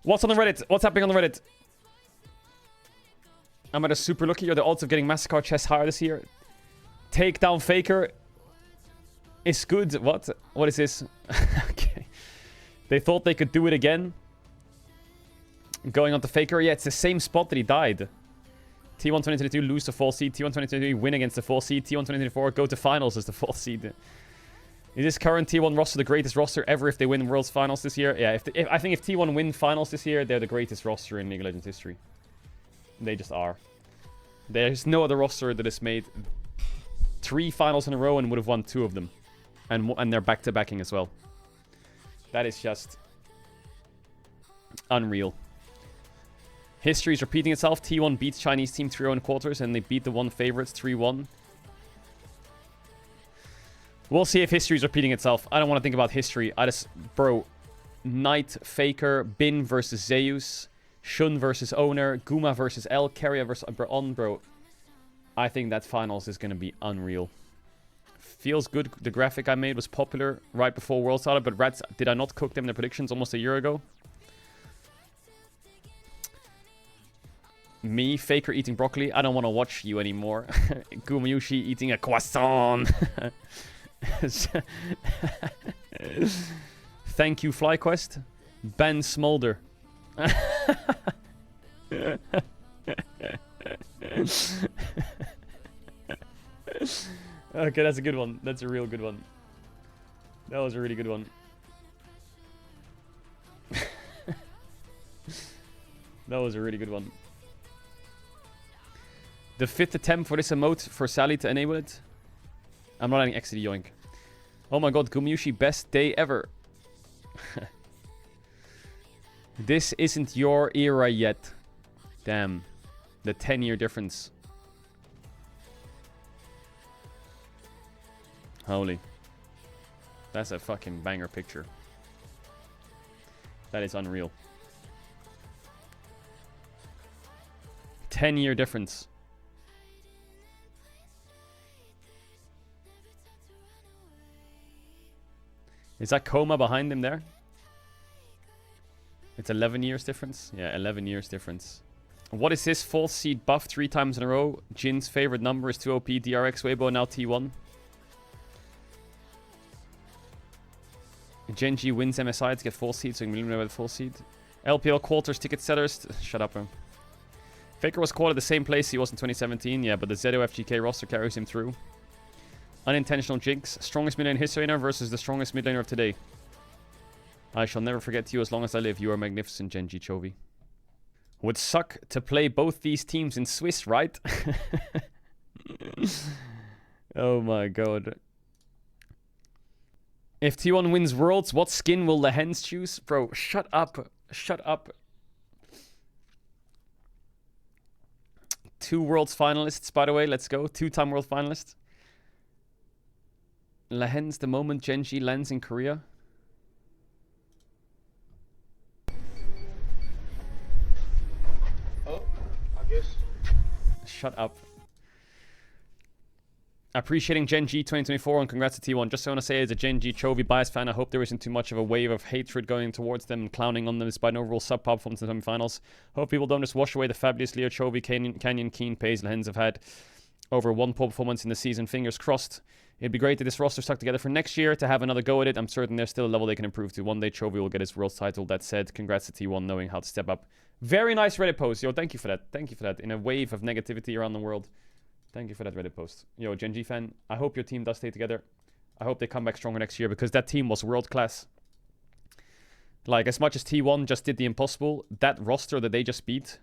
What's on the Reddit? What's happening on the Reddit? I'm at a super lucky. Are the odds of getting Massacre chest higher this year? Take down Faker is good. What? What is this? Okay. They thought they could do it again. Going on to Faker. Yeah, it's the same spot that he died. T1 2022 lose the 4th seed. T1 2023 win against the 4th seed. T1 2024 go to finals as the 4th seed. Is this current T1 roster the greatest roster ever if they win Worlds Finals this year? Yeah, I think if T1 win Finals this year, they're the greatest roster in League of Legends history. They just are. There's no other roster that has made 3 finals in a row and would have won 2 of them. And they're back-to-backing as well. That is just unreal. History is repeating itself. T1 beats Chinese team 3-0 in quarters and they beat the 1 favorites 3-1. We'll see if history is repeating itself. I don't want to think about history. Bro, Knight, Faker, Bin versus Zeus, Shun versus Owner, Guma versus L, Carrier versus On, bro. I think that finals is going to be unreal. Feels good. The graphic I made was popular right before World started, but Rats, did I not cook them their predictions almost a year ago? Me, Faker eating broccoli. I don't want to watch you anymore. Gumayushi eating a croissant. Thank you, FlyQuest. Ben Smolder. Okay, that's a good one. That's a real good one. That was a really good one. That was a really good one. The 5th attempt for this emote for Sally to enable it. I'm not adding XD yoink. Oh my god, Gumayushi, best day ever. This isn't your era yet. Damn. The 10-year difference. Holy. That's a fucking banger picture. That is unreal. 10-year difference. Is that Coma behind him there? It's 11 years difference? Yeah, 11 years difference. What is this? 4th seed buff 3 times in a row. Jin's favorite number is 2 OP, DRX, Weibo, now T1. Gen.G wins MSI to get 4th seed, so you can eliminate with 4th seed. LPL quarters, ticket sellers. Shut up, bro. Faker was caught at the same place he was in 2017. Yeah, but the ZO FGK roster carries him through. Unintentional jinx. Strongest mid lane in history now versus the strongest mid laner of today. I shall never forget you as long as I live. You are magnificent, Gen.G Chovy. Would suck to play both these teams in Swiss, right? Oh my god. If T1 wins Worlds, what skin will the hens choose? Bro, shut up. Shut up. 2 Worlds finalists, by the way. Let's go. 2-time World finalist. Lehens the moment Gen.G lands in Korea. Oh, I guess. Shut up. Appreciating Gen.G 2024 and congrats to T1. Just so I want to say, as a Gen.G Chovy bias fan, I hope there isn't too much of a wave of hatred going towards them and clowning on them despite an overall subpop performance in the semifinals. Hope people don't just wash away the fabulous Leo Chovy, Canyon, Keen, Pays, and Hens have had over 1 poor performance in the season. Fingers crossed. It'd be great that this roster stuck together for next year to have another go at it. I'm certain there's still a level they can improve to. One day Chovy will get his Worlds title. That said, congrats to T1 knowing how to step up. Very nice Reddit post. Yo, thank you for that. Thank you for that. In a wave of negativity around the world. Thank you for that Reddit post. Yo, Gen.G fan, I hope your team does stay together. I hope they come back stronger next year because that team was world class. Like, as much as T1 just did the impossible, that roster that they just beat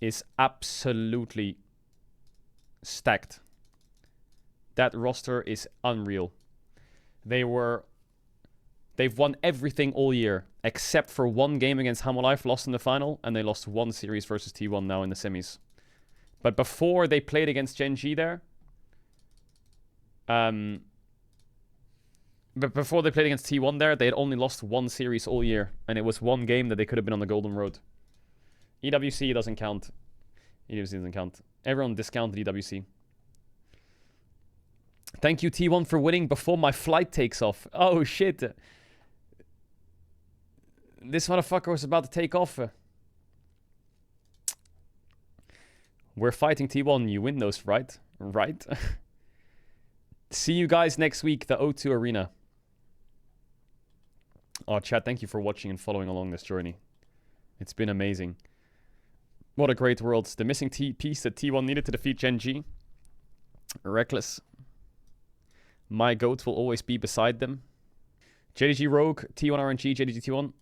is absolutely stacked. That roster is unreal. They've won everything all year except for 1 game against Hamalife, lost in the final, and they lost 1 series versus T1 now in the semis. But before they played against Gen.G there, but before they played against T1 there, they had only lost 1 series all year, and it was 1 game that they could have been on the golden road. EWC doesn't count. EWC doesn't count. Everyone discounted EWC. Thank you, T1, for winning before my flight takes off. Oh, shit. This motherfucker was about to take off. We're fighting T1. You win those, right? Right? See you guys next week, the O2 Arena. Oh, chat, thank you for watching and following along this journey. It's been amazing. What a great world. The missing piece that T1 needed to defeat Gen.G. Reckless. My goat will always be beside them. JDG Rogue, T1 RNG, JDG T1.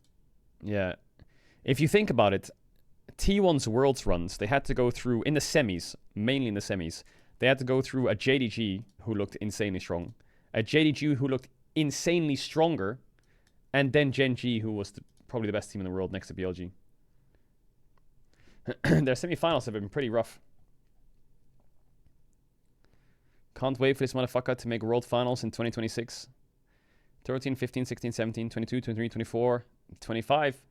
Yeah. If you think about it, T1's Worlds runs, they had to go through, in the semis, mainly in the semis, they had to go through a JDG who looked insanely strong, a JDG who looked insanely stronger, and then Gen.G who was probably the best team in the world next to BLG. Their semifinals have been pretty rough. Can't wait for this motherfucker to make world finals in 2026. 13, 15, 16, 17, 22, 23, 24, 25.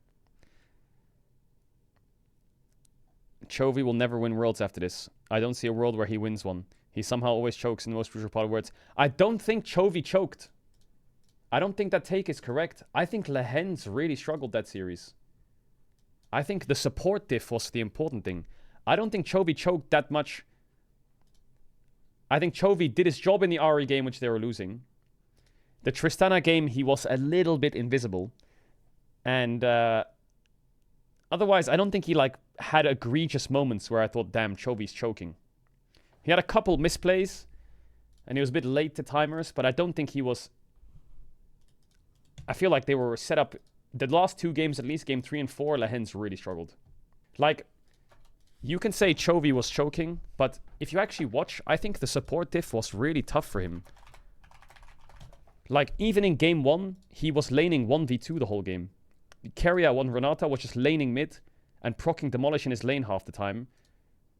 Chovy will never win worlds after this. I don't see a world where he wins one. He somehow always chokes in the most crucial part of words. I don't think Chovy choked. I don't think that take is correct. I think Lehens really struggled that series. I think the support diff was the important thing. I don't think Chovy choked that much. I think Chovy did his job in the RE game, which they were losing. The Tristana game, he was a little bit invisible. And otherwise, I don't think he had egregious moments where I thought, damn, Chovy's choking. He had a couple misplays, and he was a bit late to timers, but I don't think he was... I feel like they were set up... The last two games, at least game 3 and 4, Lehens really struggled. You can say Chovy was choking, but if you actually watch, I think the support diff was really tough for him. Even in game 1, he was laning 1v2 the whole game. Keria 1 Renata was just laning mid and proccing Demolish in his lane half the time.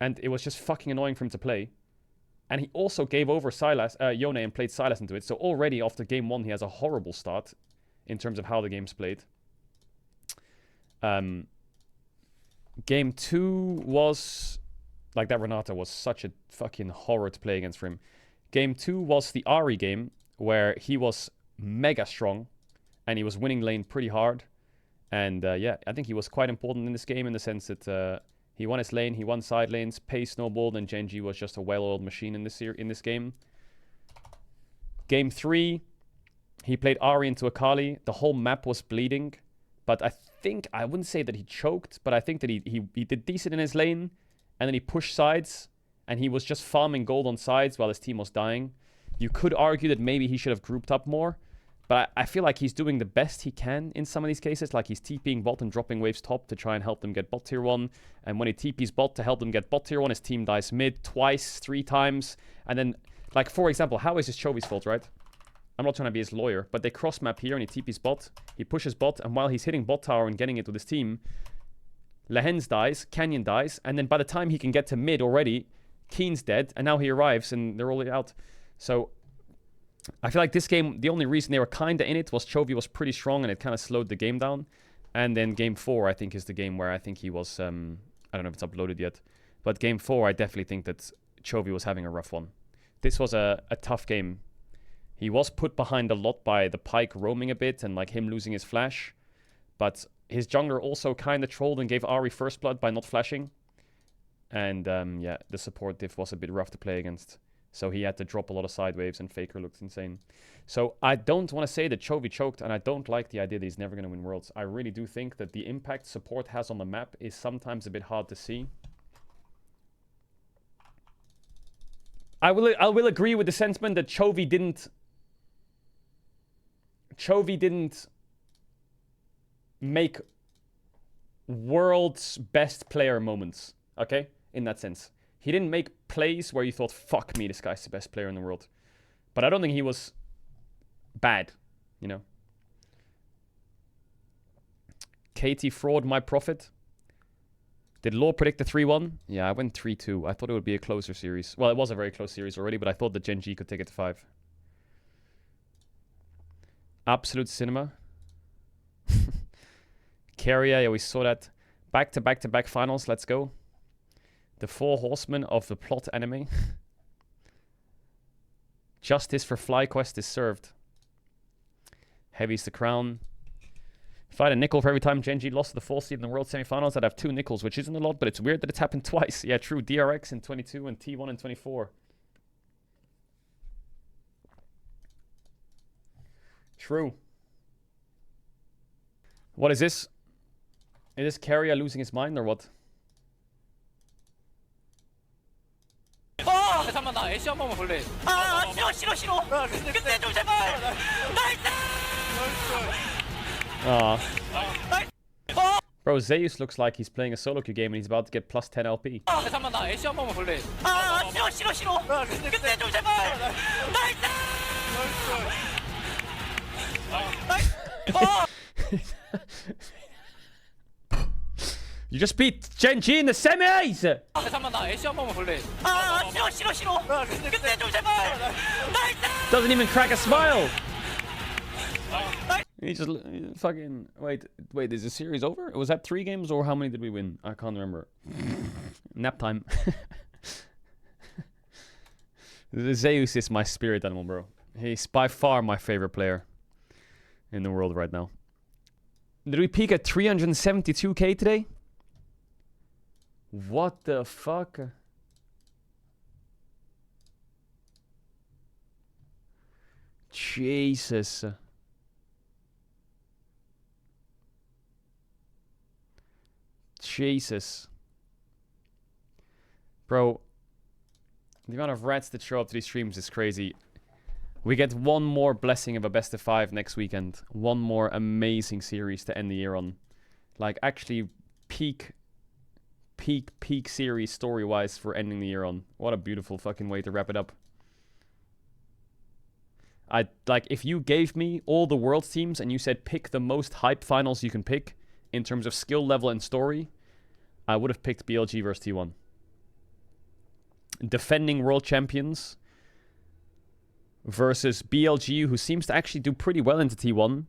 And it was just fucking annoying for him to play. And he also gave over Sylas, Yone and played Sylas into it. So already after game 1, he has a horrible start in terms of how the game's played. Game 2 was... that Renata was such a fucking horror to play against for him. Game 2 was the Ari game, where he was mega strong, and he was winning lane pretty hard. And yeah, I think he was quite important in this game in the sense that he won his lane, he won side lanes, pace snowballed, and Gen.G was just a well-oiled machine in this game. Game 3, he played Ari into Akali. The whole map was bleeding. But I wouldn't say that he choked, but I think that he did decent in his lane, and then he pushed sides, and he was just farming gold on sides while his team was dying. You could argue that maybe he should have grouped up more, but I feel like he's doing the best he can in some of these cases. Like he's TPing bot and dropping waves top to try and help them get bot tier 1, and when he TPs bot to help them get bot tier 1, his team dies mid twice, 3 times, and then, for example, how is this Chovy's fault, right? I'm not trying to be his lawyer, but they cross map here and he TPs bot. He pushes bot, and while he's hitting bot tower and getting it with his team, Lehens dies, Canyon dies, and then by the time he can get to mid already, Keen's dead, and now he arrives and they're all out. So I feel like this game, the only reason they were kind of in it was Chovy was pretty strong and it kind of slowed the game down. And then game 4, I think, is the game where I think he was, I don't know if it's uploaded yet, but game 4, I definitely think that Chovy was having a rough one. This was a tough game. He was put behind a lot by the Pyke roaming a bit and him losing his flash. But his jungler also kind of trolled and gave Ari first blood by not flashing. And yeah, the support diff was a bit rough to play against. So he had to drop a lot of side waves and Faker looked insane. So I don't want to say that Chovy choked, and I don't like the idea that he's never going to win Worlds. I really do think that the impact support has on the map is sometimes a bit hard to see. I will agree with the sentiment that Chovy didn't make world's best player moments, okay? In that sense. He didn't make plays where you thought, fuck me, this guy's the best player in the world. But I don't think he was bad, you know? Katie Fraud, my prophet. Did Law predict the 3-1? Yeah, I went 3-2. I thought it would be a closer series. Well, it was a very close series already, but I thought that Gen.G could take it to 5. Absolute cinema. Keria, yeah, we saw that. Back-to-back-to-back finals. Let's go. The 4 horsemen of the plot anime. Justice for FlyQuest is served. Heavy's the crown. If I had a nickel for every time Gen.G lost to the full seed in the World Semifinals, I'd have 2 nickels, which isn't a lot, but it's weird that it's happened twice. Yeah, true. DRX in 22 and T1 in 24. True. What is this? Is this Carrier losing his mind or what? 잠깐만 나 애쉬 한 번만 볼래. 싫어. 근데 좀 제발. Bro, Zeus looks like he's playing a solo queue game and he's about to get plus 10 LP. 잠깐만 나 애쉬 한 번만 볼래. 싫어. 근데 좀 제발. You just beat Gen.G in the semis! 잠깐만 나 애쉬 한 번만 볼래. 싫어. 근데 좀 제발. Doesn't even crack a smile! He just fucking... Wait, is the series over? Was that 3 games or how many did we win? I can't remember. Nap time. Zeus is my spirit animal, bro. He's by far my favorite player in the world right now. Did we peak at 372k today? What the fuck? Jesus. Jesus. Bro, the amount of rats that show up to these streams is crazy. We get one more blessing of a best of 5 next weekend. One more amazing series to end the year on. Like, actually, peak series story-wise for ending the year on. What a beautiful fucking way to wrap it up. Like, if you gave me all the Worlds teams and you said pick the most hype finals you can pick in terms of skill level and story, I would have picked BLG versus T1. Defending world champions versus BLG, who seems to actually do pretty well into T1.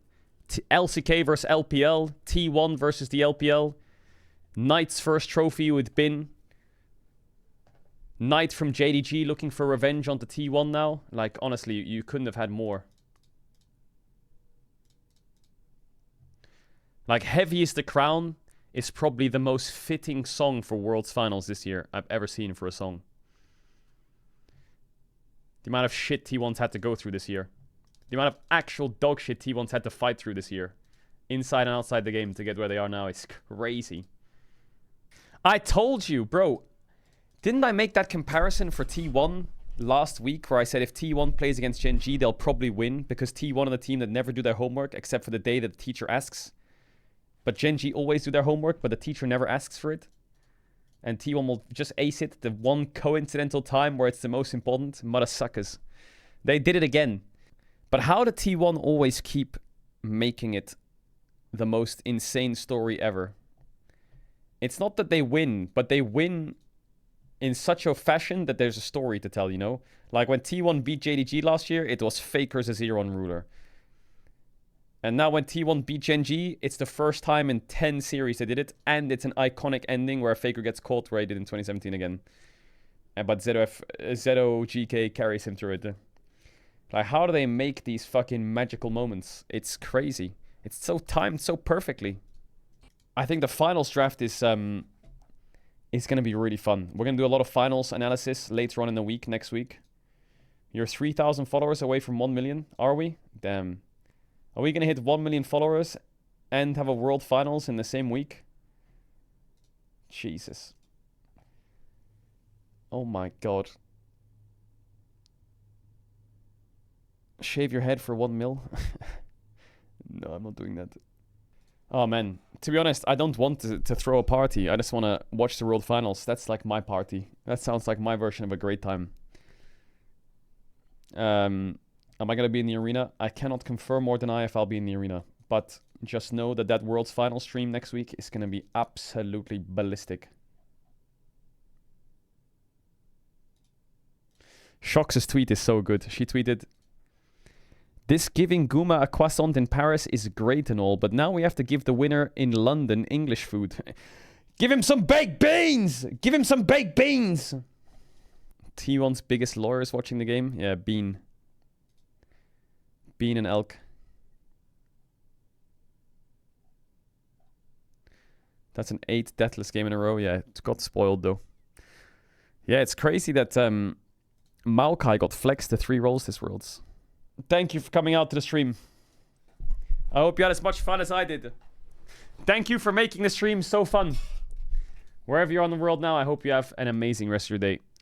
LCK versus LPL. T1 versus the LPL. Knight's first trophy with Bin. Knight from Gen.G looking for revenge onto T1 now. Like, honestly, you couldn't have had more. Like, Heavy is the Crown is probably the most fitting song for Worlds Finals this year I've ever seen for a song. The amount of shit T1's had to go through this year. The amount of actual dog shit T1's had to fight through this year. Inside and outside the game to get where they are now is crazy. I told you, bro. Didn't I make that comparison for T1 last week where I said if T1 plays against Gen.G, they'll probably win because T1 are the team that never do their homework except for the day that the teacher asks. But Gen.G always do their homework, but the teacher never asks for it. And T1 will just ace it the one coincidental time where it's the most important. Mother suckers. They did it again. But how did T1 always keep making it the most insane story ever? It's not that they win, but they win in such a fashion that there's a story to tell, you know? Like when T1 beat Gen.G last year, it was Faker's a 0 on ruler. And now when T1 beat Gen.G, it's the first time in 10 series they did it, and it's an iconic ending where Faker gets caught where he did in 2017 again. But ZOGK carries him through it. Like, how do they make these fucking magical moments? It's crazy. It's so timed so perfectly. I think the finals draft is going to be really fun. We're going to do a lot of finals analysis later on in the week, next week. You're 3,000 followers away from 1 million, are we? Damn. Are we going to hit 1 million followers and have a world finals in the same week? Jesus. Oh my god. Shave your head for 1 mil? No, I'm not doing that. Oh man, to be honest, I don't want to throw a party. I just want to watch the world finals. That's like my party. That sounds like my version of a great time. Am I going to be in the arena? I cannot confirm or deny if I'll be in the arena. But just know that that World's Final stream next week is going to be absolutely ballistic. Shox's tweet is so good. She tweeted, "This giving Guma a croissant in Paris is great and all, but now we have to give the winner in London English food. Give him some baked beans! Give him some baked beans!" T1's biggest lawyers watching the game? Yeah, Bean. Bean and Elk. That's an 8 deathless game in a row. Yeah, it got spoiled though. Yeah, it's crazy that Maokai got flexed to 3 rolls this Worlds. Thank you for coming out to the stream. I hope you had as much fun as I did. Thank you for making the stream so fun. Wherever you're on the world now, I hope you have an amazing rest of your day.